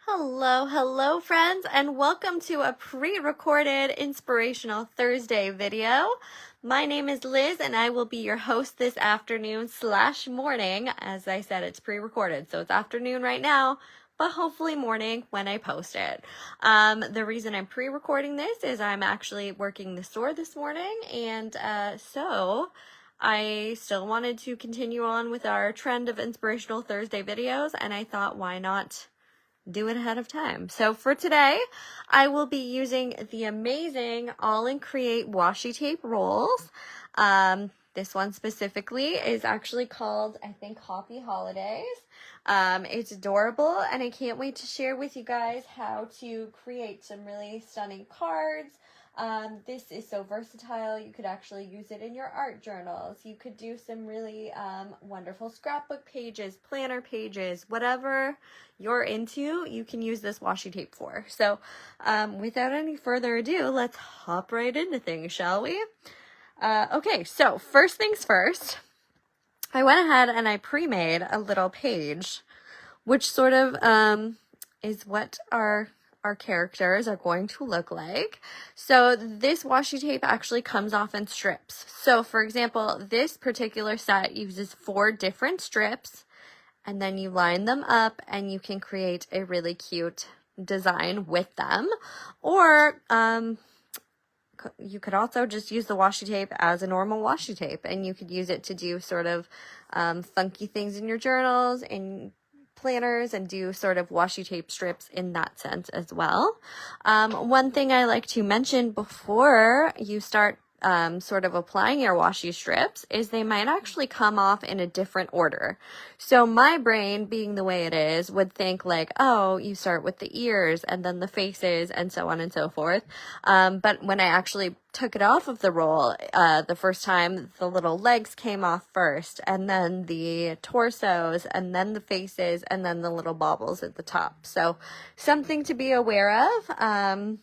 Hello friends, and welcome to a pre-recorded Inspirational Thursday video. My name is Liz and I will be your host this afternoon / morning. As I said, it's pre-recorded, so it's afternoon right now, but hopefully morning when I post it. The reason I'm pre-recording this is I'm actually working the store this morning, and so I still wanted to continue on with our trend of Inspirational Thursday videos, and I thought, why not do it ahead of time? So for today, I will be using the amazing AALL Create washi tape rolls. This one specifically is actually called, I think, Hoppy Holidays. It's adorable, and I can't wait to share with you guys how to create some really stunning cards. This is so versatile. You could actually use it in your art journals. You could do some really wonderful scrapbook pages, planner pages, whatever you're into, you can use this washi tape for. So without any further ado, let's hop right into things, shall we? Okay, so first things first, I went ahead and I pre-made a little page, which sort of is what our characters are going to look like. So this washi tape actually comes off in strips. So for example, this particular set uses 4 different strips, and then you line them up and you can create a really cute design with them. Or you could also just use the washi tape as a normal washi tape, and you could use it to do sort of funky things in your journals and planners, and do sort of washi tape strips in that sense as well. One thing I like to mention before you start sort of applying your washi strips is they might actually come off in a different order. So my brain, being the way it is, would think like, oh, you start with the ears and then the faces and so on and so forth. But when I actually took it off of the roll the first time, the little legs came off first, and then the torsos, and then the faces, and then the little baubles at the top. So something to be aware of.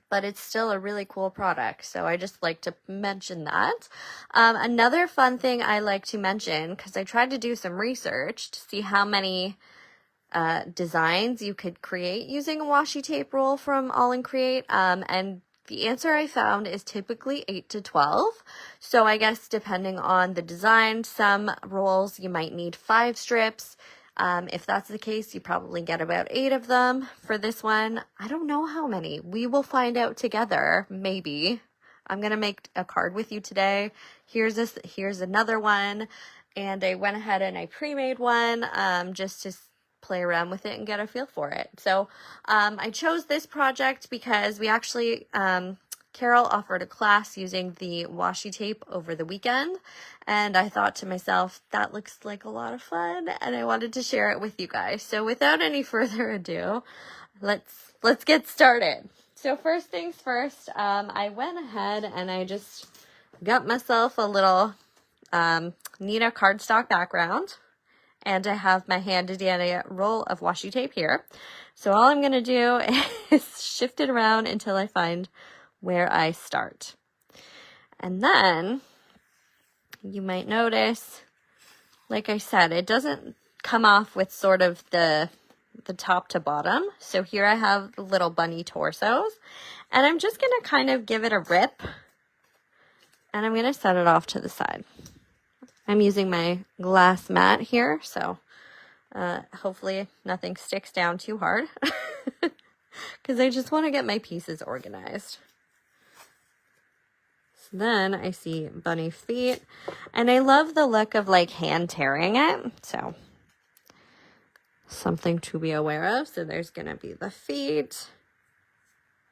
But it's still a really cool product, so I just like to mention that. Another fun thing I like to mention, because I tried to do some research to see how many designs you could create using a washi tape roll from AALL Create, and the answer I found is typically 8 to 12. So I guess depending on the design, some rolls you might need 5 strips. If that's the case, you probably get about 8 of them. For this one, I don't know how many. We will find out together, maybe. I'm going to make a card with you today. Here's another one. And I went ahead and I pre-made one just to play around with it and get a feel for it. So I chose this project because we actually... Carol offered a class using the washi tape over the weekend, and I thought to myself, that looks like a lot of fun, and I wanted to share it with you guys. So without any further ado, let's get started. So first things first, I went ahead and I just got myself a little Nina cardstock background, and I have my handy dandy roll of washi tape here. So all I'm going to do is shift it around until I find where I start. And then you might notice, like I said, it doesn't come off with sort of the top to bottom. So here I have the little bunny torsos, and I'm just going to kind of give it a rip, and I'm going to set it off to the side. I'm using my glass mat here, so hopefully nothing sticks down too hard, because I just want to get my pieces organized. Then I see bunny feet, and I love the look of like hand tearing it, so something to be aware of. So there's going to be the feet.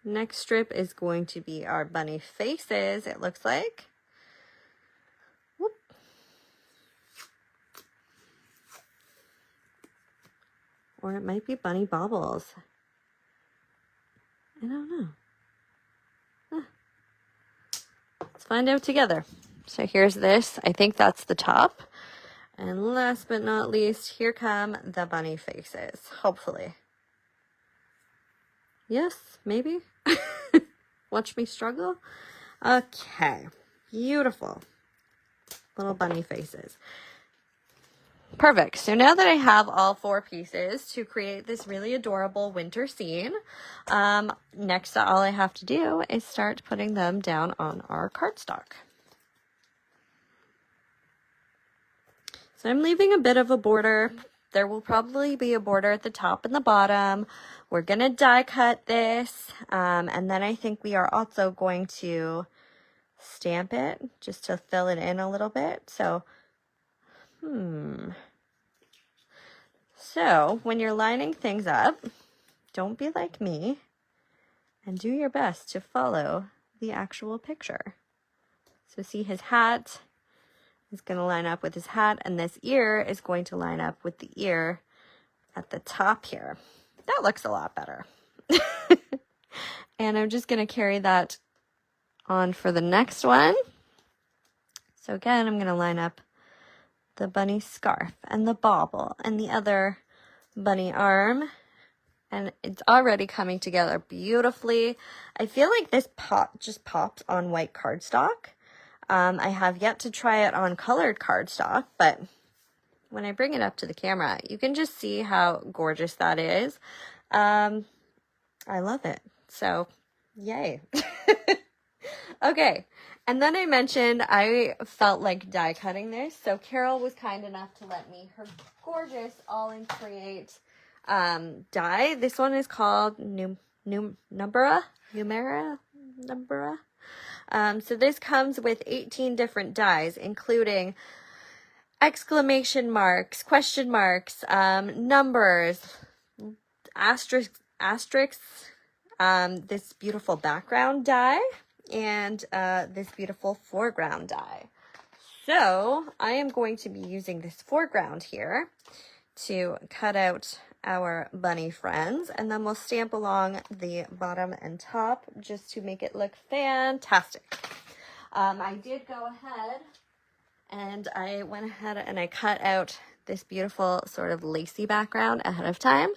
Next strip is going to be our bunny faces, it looks like. Whoop. Or it might be bunny baubles. I don't know. Let's find out together. So here's this. I think that's the top. And last but not least, here come the bunny faces, hopefully. Yes, maybe. Watch me struggle. Okay, beautiful little bunny faces. Perfect. So now that I have all 4 pieces to create this really adorable winter scene, next all I have to do is start putting them down on our cardstock. So I'm leaving a bit of a border. There will probably be a border at the top and the bottom. We're going to die cut this, and then I think we are also going to stamp it just to fill it in a little bit. So, So when you're lining things up, don't be like me and do your best to follow the actual picture. So see, his hat is going to line up with his hat, and this ear is going to line up with the ear at the top here. That looks a lot better. And I'm just going to carry that on for the next one. So again, I'm going to line up the bunny scarf and the bauble and the other bunny arm, and it's already coming together beautifully. I feel like this just pops on white cardstock. I have yet to try it on colored cardstock, but when I bring it up to the camera, you can just see how gorgeous that is. I love it. So, yay. Okay, and then I mentioned I felt like die cutting this, so Carol was kind enough to let me her gorgeous AALL Create die. This one is called Numera. So this comes with 18 different dies, including exclamation marks, question marks, numbers, asterisks, this beautiful background die, and this beautiful foreground die. So I am going to be using this foreground here to cut out our bunny friends, and then we'll stamp along the bottom and top just to make it look fantastic. I did go ahead and I went ahead and I cut out this beautiful sort of lacy background ahead of time.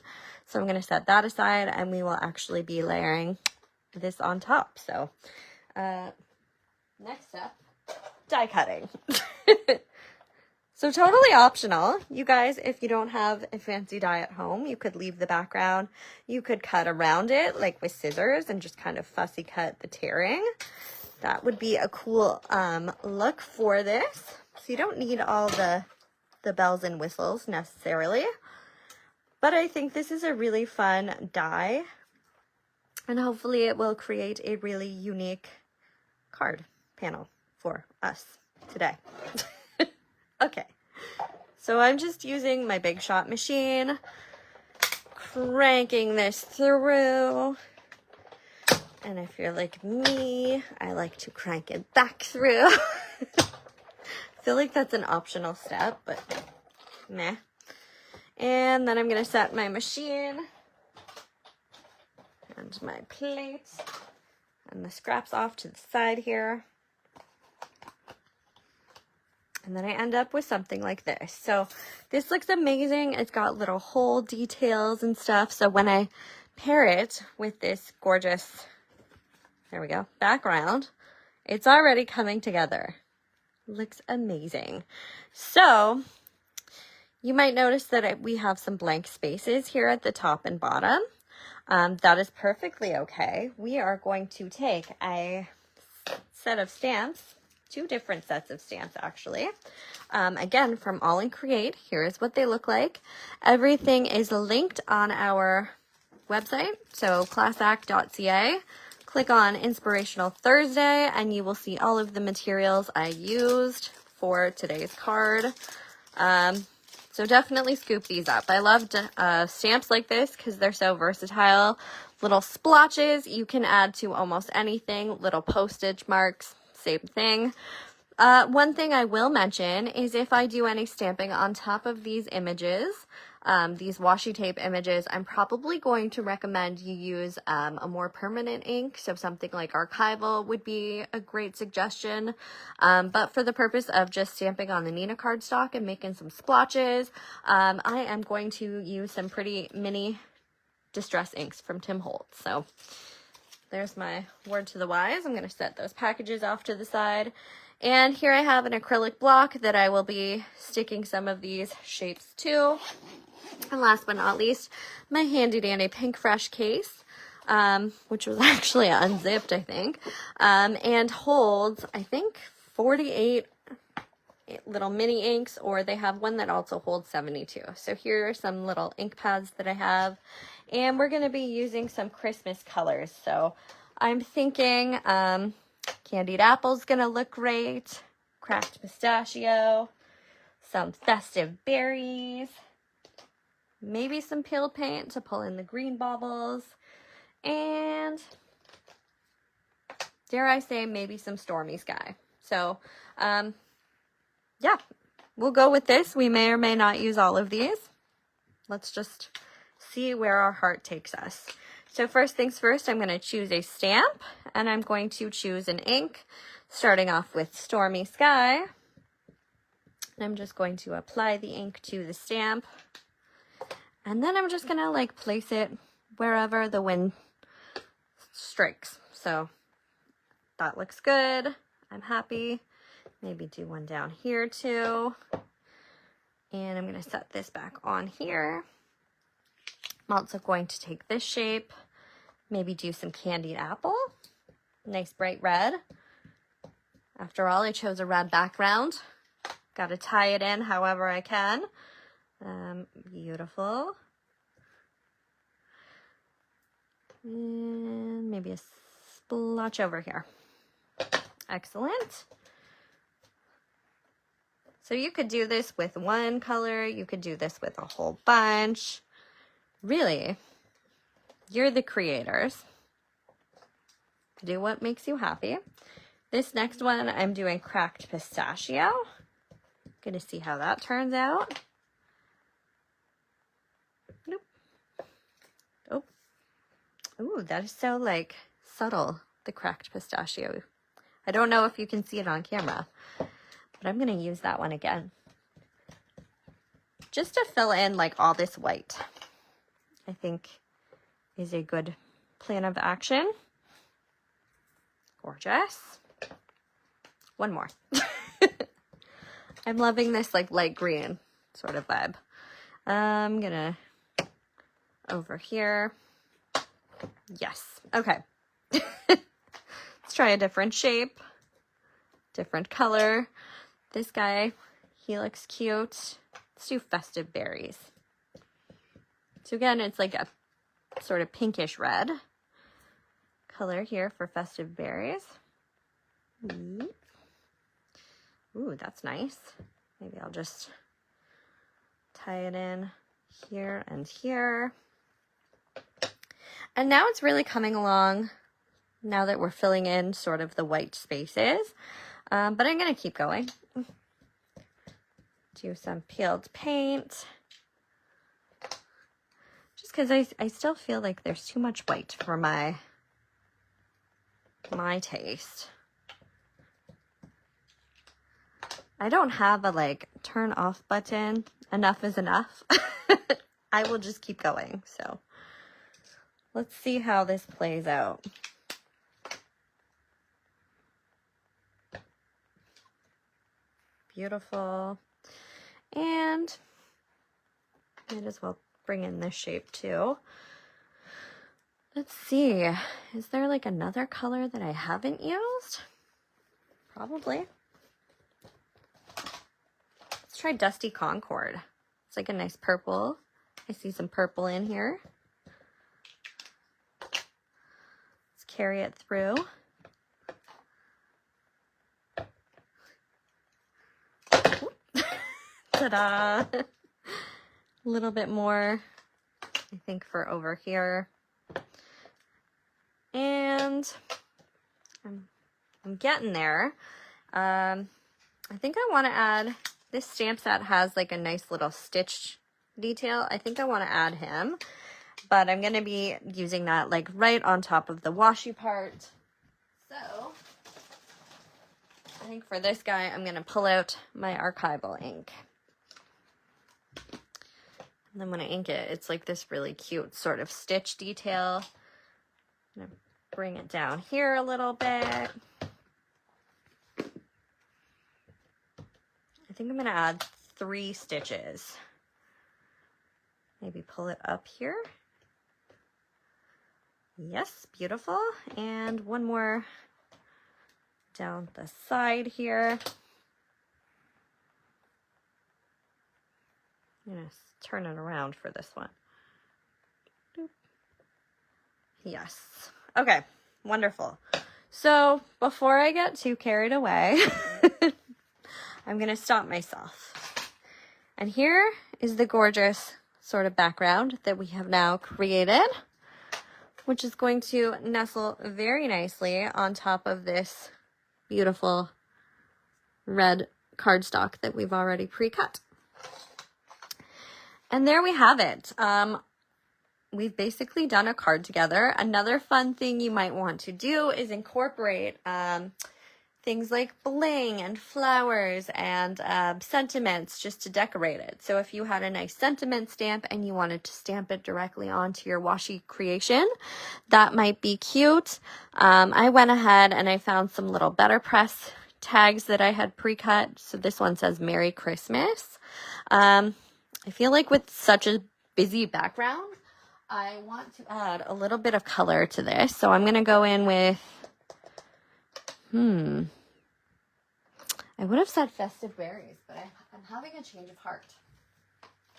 So I'm going to set that aside, and we will actually be layering this on top. So next step, die cutting. So totally optional. You guys, if you don't have a fancy die at home, you could leave the background. You could cut around it like with scissors and just kind of fussy cut the tearing. That would be a cool look for this. So you don't need all the bells and whistles necessarily. But I think this is a really fun die. And hopefully it will create a really unique card panel for us today. Okay, so I'm just using my Big Shot machine, cranking this through, and if you're like me, I like to crank it back through. I feel like that's an optional step, but meh. And then I'm going to set my machine and my plate and the scraps off to the side here. And then I end up with something like this. So this looks amazing. It's got little hole details and stuff. So when I pair it with this gorgeous, there we go, background, it's already coming together. Looks amazing. So you might notice that we have some blank spaces here at the top and bottom. That is perfectly okay. We are going to take a set of stamps, 2 different sets of stamps actually. Again, from AALL Create, here is what they look like. Everything is linked on our website, so classac.ca. Click on Inspirational Thursday and you will see all of the materials I used for today's card. So definitely scoop these up. I loved stamps like this because they're so versatile. Little splotches you can add to almost anything. Little postage marks, same thing. One thing I will mention is if I do any stamping on top of these images, these washi tape images, I'm probably going to recommend you use a more permanent ink. So something like archival would be a great suggestion. But for the purpose of just stamping on the Nina cardstock and making some splotches, I am going to use some pretty mini distress inks from Tim Holtz. So there's my word to the wise. I'm going to set those packages off to the side. And here I have an acrylic block that I will be sticking some of these shapes to. And last but not least, my handy dandy Pink Fresh case, which was actually unzipped, I think, and holds, I think, 48 little mini inks, or they have one that also holds 72. So here are some little ink pads that I have, and we're going to be using some Christmas colors. So I'm thinking candied apple's going to look great, cracked pistachio, some festive berries, maybe some peeled paint to pull in the green baubles, and dare I say, maybe some stormy sky. So, yeah, we'll go with this. We may or may not use all of these. Let's just see where our heart takes us. So first things first, I'm going to choose a stamp, and I'm going to choose an ink, starting off with Stormy Sky. I'm just going to apply the ink to the stamp, and then I'm just going to like place it wherever the wind strikes. So that looks good. I'm happy. Maybe do one down here too. And I'm going to set this back on here. I'm also going to take this shape, maybe do some candied apple. Nice bright red. After all, I chose a red background. Got to tie it in however I can. Beautiful. And maybe a splotch over here. Excellent. So you could do this with one color, you could do this with a whole bunch. Really, you're the creators. Do what makes you happy. This next one, I'm doing cracked pistachio. Gonna see how that turns out. Nope. Oh. Ooh, that is so like subtle, the cracked pistachio. I don't know if you can see it on camera, but I'm going to use that one again. Just to fill in like all this white, I think is a good plan of action. Gorgeous. One more. I'm loving this like light green sort of vibe. I'm going to over here. Yes. Okay. Let's try a different shape, different color. This guy, he looks cute. Let's do festive berries. So again, it's like a sort of pinkish red color here for festive berries. Ooh, that's nice. Maybe I'll just tie it in here and here. And now it's really coming along now that we're filling in sort of the white spaces. But I'm going to keep going. Do some peeled paint. Just because I still feel like there's too much white for my taste. I don't have a like turn off button. Enough is enough. I will just keep going. So let's see how this plays out. Beautiful. And might as well bring in this shape too. Let's see. Is there like another color that I haven't used? Probably. Let's try Dusty Concord. It's like a nice purple. I see some purple in here. Let's carry it through. Ta-da! A little bit more, I think, for over here. And I'm getting there. I think I want to add, this stamp set has like a nice little stitch detail. I think I want to add him, but I'm going to be using that like right on top of the washi part. So I think for this guy, I'm going to pull out my archival ink. And then when I ink it, it's like this really cute sort of stitch detail. I'm bring it down here a little bit. I think I'm going to add 3 stitches. Maybe pull it up here. Yes, beautiful. And one more down the side here. I'm going to turn it around for this one. Boop. Yes. Okay, wonderful. So before I get too carried away, I'm going to stop myself. And here is the gorgeous sort of background that we have now created, which is going to nestle very nicely on top of this beautiful red cardstock that we've already pre-cut. And there we have it. We've basically done a card together. Another fun thing you might want to do is incorporate things like bling and flowers and sentiments just to decorate it. So if you had a nice sentiment stamp and you wanted to stamp it directly onto your washi creation, that might be cute. I went ahead and I found some little Better Press tags that I had pre-cut. So this one says Merry Christmas. I feel like with such a busy background, I want to add a little bit of color to this. So I'm going to go in with, I would have said Festive Berries, but I'm having a change of heart.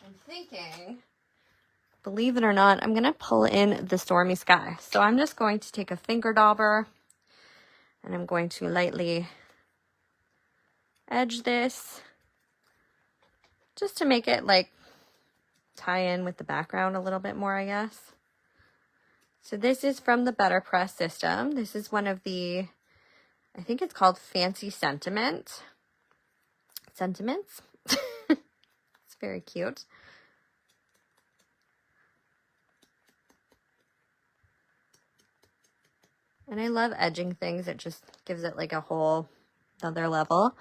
I'm thinking, believe it or not, I'm going to pull in the Stormy Sky. So I'm just going to take a finger dauber and I'm going to lightly edge this just to make it like tie in with the background a little bit more, I guess. So this is from the Better Press system. This is one of the, I think it's called Fancy Sentiments. It's very cute. And I love edging things. It just gives it like a whole other level.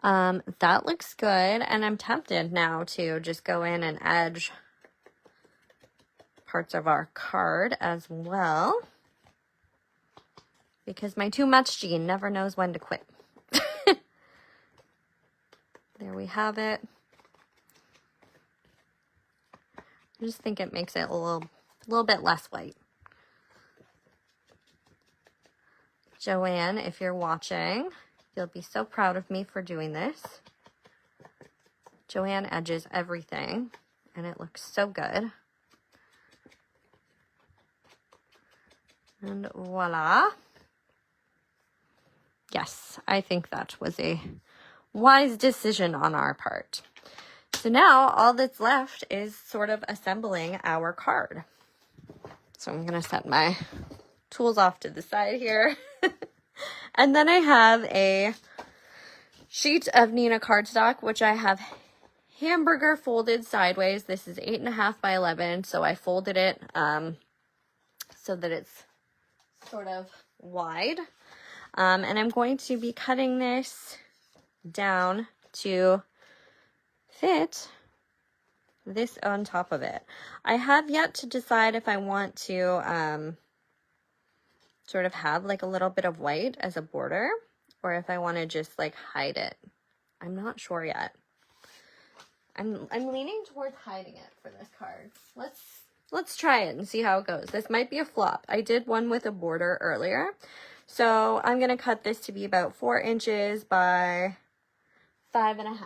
That looks good. And I'm tempted now to just go in and edge parts of our card as well, because my too much gene never knows when to quit. There we have it. I just think it makes it a little bit less white. Joanne, if you're watching, you'll be so proud of me for doing this. Joanne edges everything, and it looks so good. And voila. Yes, I think that was a wise decision on our part. So now all that's left is sort of assembling our card. So I'm going to set my tools off to the side here. And then I have a sheet of Nina cardstock, which I have hamburger folded sideways. This is 8.5 by 11. So I folded it so that it's sort of wide. And I'm going to be cutting this down to fit this on top of it. I have yet to decide if I want to sort of have like a little bit of white as a border, or if I want to just like hide it. I'm not sure yet. I'm leaning towards hiding it for this card. Let's try it and see how it goes. This might be a flop. I did one with a border earlier. So I'm going to cut this to be about 4 inches by 5.5.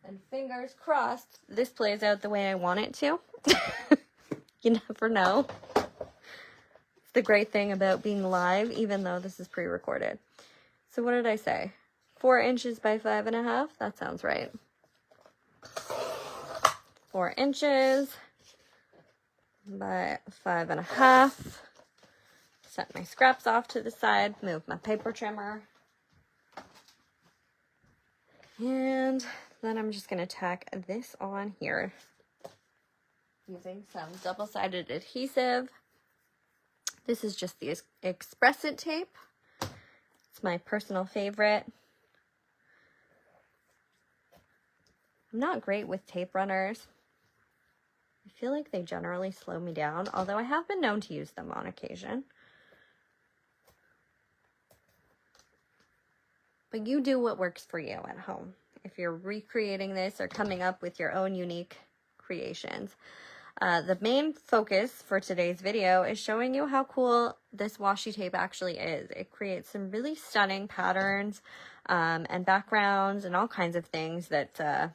And fingers crossed, this plays out the way I want it to. You never know. It's the great thing about being live, even though this is pre-recorded. So what did I say? 4 inches by 5.5? That sounds right. 4 inches by 5.5. Set my scraps off to the side, move my paper trimmer. And then I'm just going to tack this on here using some double-sided adhesive. This is just the Express It tape. It's my personal favorite. I'm not great with tape runners. I feel like they generally slow me down, although I have been known to use them on occasion. but you do what works for you at home if you're recreating this or coming up with your own unique creations. The main focus for today's video is showing you how cool this washi tape actually is. It creates some really stunning patterns and backgrounds and all kinds of things that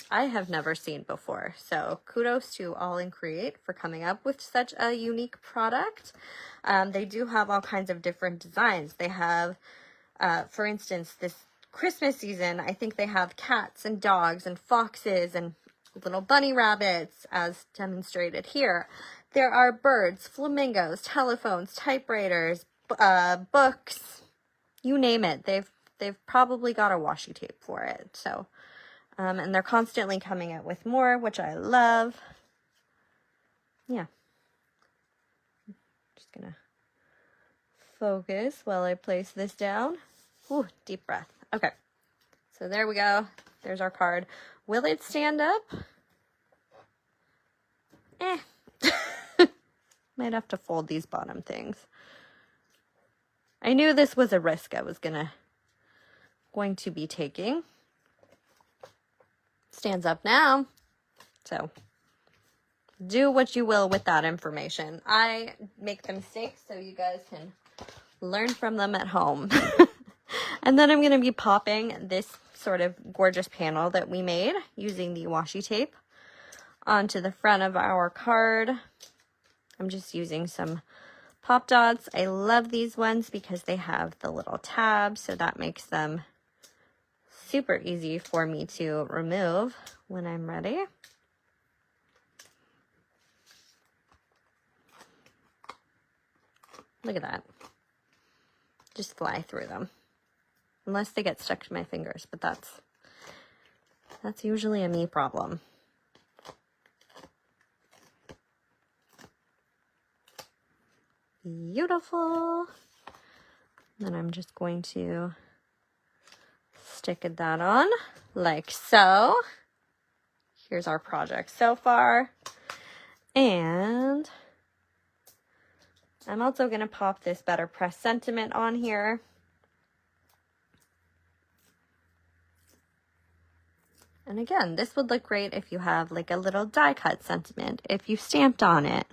I have never seen before. So kudos to AALL Create for coming up with such a unique product. They do have all kinds of different designs. They have, for instance, this Christmas season, I think they have cats and dogs and foxes and little bunny rabbits as demonstrated here. There are birds, flamingos, telephones, typewriters, books, you name it. They've probably got a washi tape for it. So, and they're constantly coming out with more, which I love. Yeah. Just gonna focus while I place this down. Ooh, deep breath. Okay. So there we go. There's our card. Will it stand up? Might have to fold these bottom things. I knew this was a risk I was going to be taking. Stands up now. So do what you will with that information. I make the mistakes so you guys can learn from them at home. And then I'm going to be popping this sort of gorgeous panel that we made using the washi tape onto the front of our card. I'm just using some pop dots. I love these ones because they have the little tabs, so that makes them super easy for me to remove when I'm ready. Look at that. Just fly through them. Unless they get stuck to my fingers, but that's usually a me problem. Beautiful. Then I'm just going to stick that on like so. Here's our project so far. And I'm also going to pop this Better Press sentiment on here. And again, this would look great if you have like a little die cut sentiment, if you stamped on it,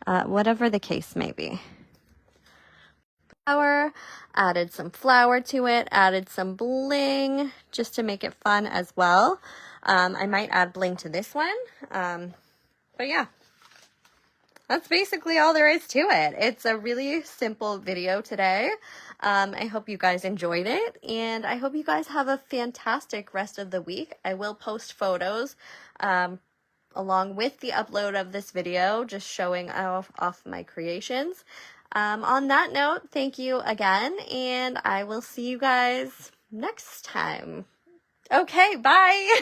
whatever the case may be. Flower, added some flower to it, added some bling just to make it fun as well. I might add bling to this one, but yeah. That's basically all there is to it. It's a really simple video today. I hope you guys enjoyed it, and I hope you guys have a fantastic rest of the week. I will post photos along with the upload of this video, just showing off my creations. On that note, thank you again, and I will see you guys next time. Okay, bye!